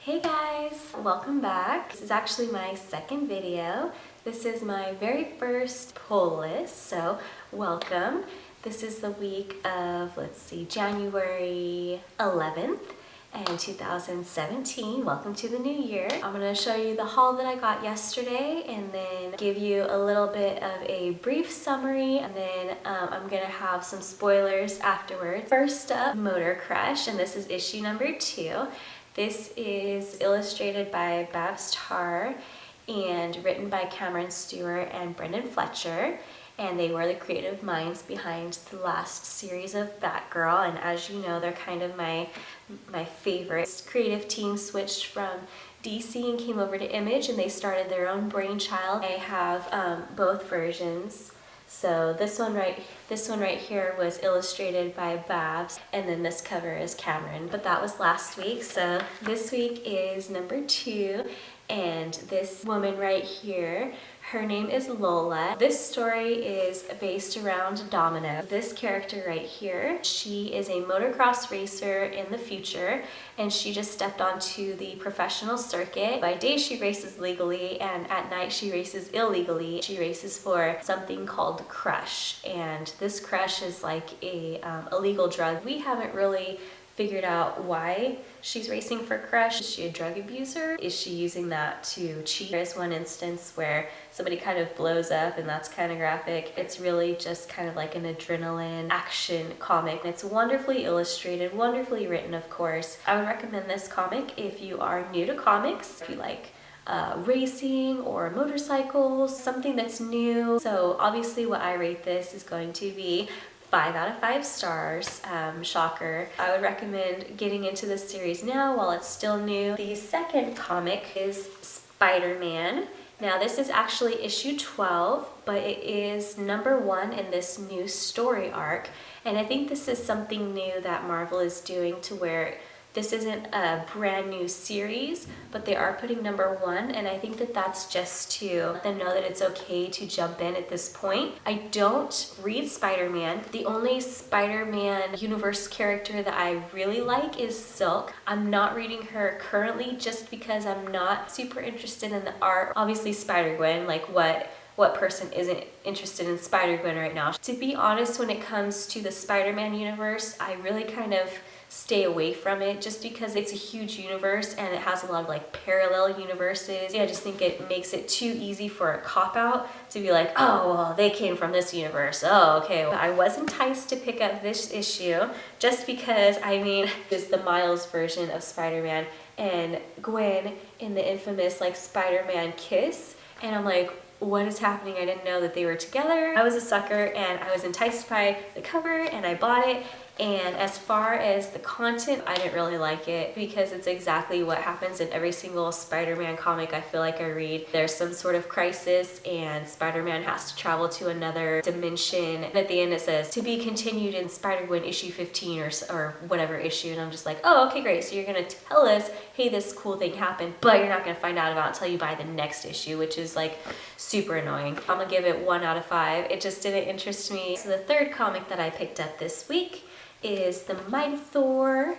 Hey guys, welcome back. This is actually my second video. This is my very first pull list, so welcome. This is the week of, January 11th and 2017. Welcome to the new year. I'm gonna show you the haul that I got yesterday and then give you a little bit of a brief summary, and then I'm gonna have some spoilers afterwards. First up, Motor Crush, and this is issue number 2. This is illustrated by Babs Tarr and written by Cameron Stewart and Brendan Fletcher, and they were the creative minds behind the last series of Batgirl, and as you know, they're kind of my favorite. Creative team switched from DC and came over to Image, and they started their own brainchild. I have both versions. So this one right here was illustrated by Babs, and then this cover is Cameron. But that was last week, so this week is number 2, and this woman right here, her name is Lola. This story is based around Domino. This character right here, she is a motocross racer in the future, and she just stepped onto the professional circuit. By day she races legally, and at night she races illegally. She races for something called Crush, and this Crush is like a illegal drug. We haven't really figured out why she's racing for Crush. Is she a drug abuser? Is she using that to cheat? There's one instance where somebody kind of blows up, and that's kind of graphic. It's really just kind of like an adrenaline action comic. It's wonderfully illustrated, wonderfully written, of course. I would recommend this comic if you are new to comics, if you like racing or motorcycles, something that's new. So obviously what I rate this is going to be 5 out of 5 stars. Shocker. I would recommend getting into this series now while it's still new. The second comic is Spider-Man. Now this is actually issue 12, but it is number 1 in this new story arc. And I think this is something new that Marvel is doing, to where this isn't a brand new series, but they are putting number 1, and I think that that's just to let them know that it's okay to jump in at this point. I don't read Spider-Man. The only Spider-Man universe character that I really like is Silk. I'm not reading her currently just because I'm not super interested in the art. Obviously Spider-Gwen, like what person isn't interested in Spider-Gwen right now? To be honest, when it comes to the Spider-Man universe, I really kind of stay away from it just because it's a huge universe and it has a lot of like parallel universes. Yeah, I just think it makes it too easy for a cop-out to be like, oh, well, they came from this universe. Oh, okay. Well, I was enticed to pick up this issue just because, I mean, it's the Miles version of Spider-Man and Gwen in the infamous like Spider-Man kiss, and I'm like, what is happening? I didn't know that they were together. I was a sucker and I was enticed by the cover and I bought it. And as far as the content, I didn't really like it because it's exactly what happens in every single Spider-Man comic I feel like I read. There's some sort of crisis and Spider-Man has to travel to another dimension. And at the end it says, to be continued in Spider-Gwen issue 15 or whatever issue. And I'm just like, oh, okay, great. So you're gonna tell us, hey, this cool thing happened, but you're not gonna find out about it until you buy the next issue, which is like super annoying. I'm gonna give it 1 out of 5. It just didn't interest me. So the third comic that I picked up this week is the Mighty Thor,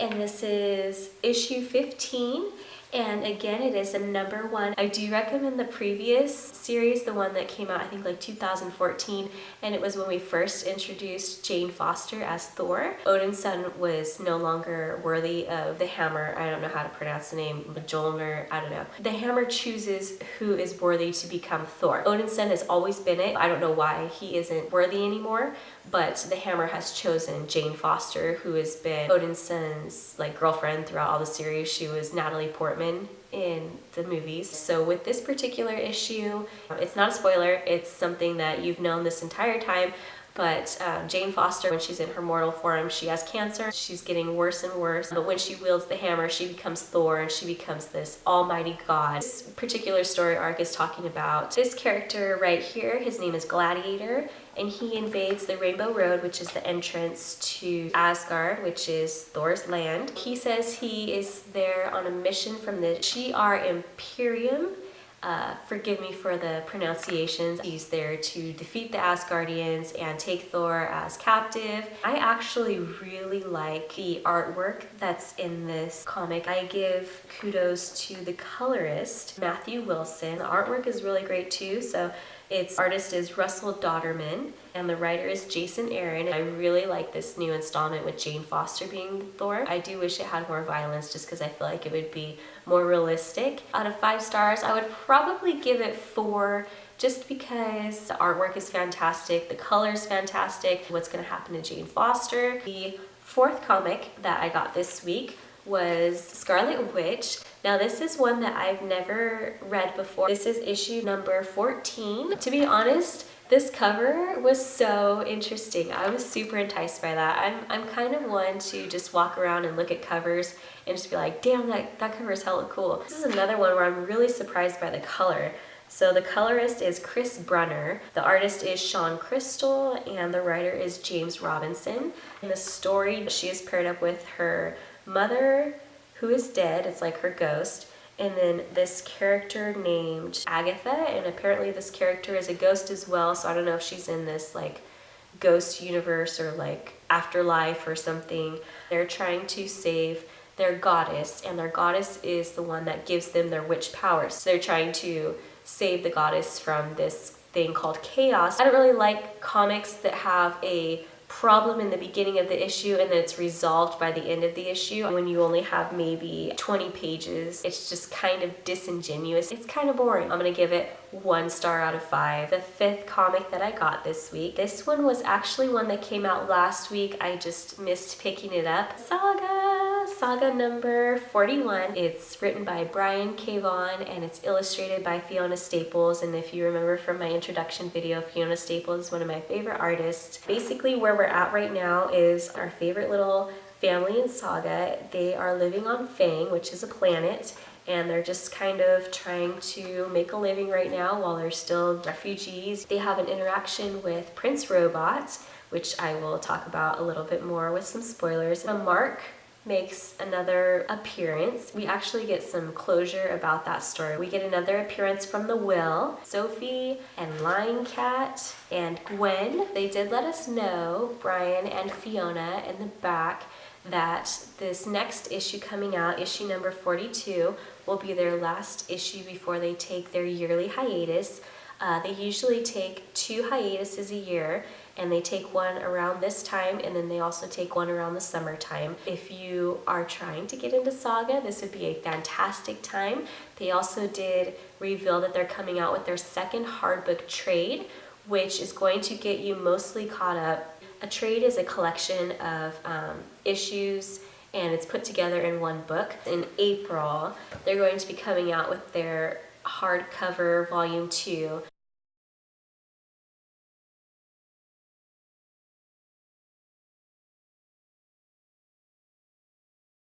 and this is issue 15, and again it is a number 1. I do recommend the previous series, the one that came out I think like 2014, and it was when we first introduced Jane Foster as Thor. Odin's son was no longer worthy of the hammer. I don't know how to pronounce the name, Mjolnir, I don't know. The hammer chooses who is worthy to become Thor. Odin's son has always been it. I don't know why he isn't worthy anymore, but the hammer has chosen Jane Foster, who has been Odin's son's like girlfriend throughout all the series. She was Natalie Portman in the movies. So with this particular issue, it's not a spoiler, it's something that you've known this entire time, but Jane Foster, when she's in her mortal form, she has cancer. She's getting worse and worse, but when she wields the hammer, she becomes Thor and she becomes this almighty god. This particular story arc is talking about this character right here. His name is Gladiator, and he invades the Rainbow Road, which is the entrance to Asgard, which is Thor's land. He says he is there on a mission from the Shi'ar Imperium, forgive me for the pronunciations. He's there to defeat the Asgardians and take Thor as captive. I actually really like the artwork that's in this comic. I give kudos to the colorist, Matthew Wilson. The artwork is really great too. So its artist is Russell Dodderman and the writer is Jason Aaron. I really like this new installment with Jane Foster being Thor. I do wish it had more violence just because I feel like it would be more realistic. Out of 5 stars, I would probably give it 4 just because the artwork is fantastic, the color is fantastic, what's going to happen to Jane Foster. The 4th comic that I got this week was Scarlet Witch. Now this is one that I've never read before. This is issue number 14. To be honest, this cover was so interesting. I was super enticed by that. I'm kind of one to just walk around and look at covers and just be like, damn, that cover is hella cool. This is another one where I'm really surprised by the color. So the colorist is Chris Brunner, the artist is Sean Crystal, and the writer is James Robinson. In the story, she is paired up with her mother, who is dead, it's like her ghost, and then this character named Agatha, and apparently this character is a ghost as well, so I don't know if she's in this like ghost universe or like afterlife or something. They're trying to save their goddess, and their goddess is the one that gives them their witch powers. So they're trying to save the goddess from this thing called chaos. I don't really like comics that have a problem in the beginning of the issue and then it's resolved by the end of the issue. When you only have maybe 20 pages, it's just kind of disingenuous. It's kind of boring. I'm gonna give it 1 star out of 5. The 5th comic that I got this week, this one was actually one that came out last week. I just missed picking it up. Saga number 41. It's written by Brian K. Vaughan and it's illustrated by Fiona Staples. And if you remember from my introduction video, Fiona Staples is one of my favorite artists. Basically where we're at right now is our favorite little family in Saga. They are living on Fang, which is a planet, and they're just kind of trying to make a living right now while they're still refugees. They have an interaction with Prince Robot, which I will talk about a little bit more with some spoilers. Mark makes another appearance. We actually get some closure about that story. We get another appearance from the Will, Sophie and Lion Cat and Gwen. They did let us know, Brian and Fiona in the back, that this next issue coming out, issue number 42, will be their last issue before they take their yearly hiatus. They usually take 2 hiatuses a year, and they take one around this time, and then they also take one around the summertime. If you are trying to get into Saga, this would be a fantastic time. They also did reveal that they're coming out with their 2nd hardbook trade, which is going to get you mostly caught up. A trade is a collection of issues, and it's put together in one book. In April, they're going to be coming out with their hardcover volume 2.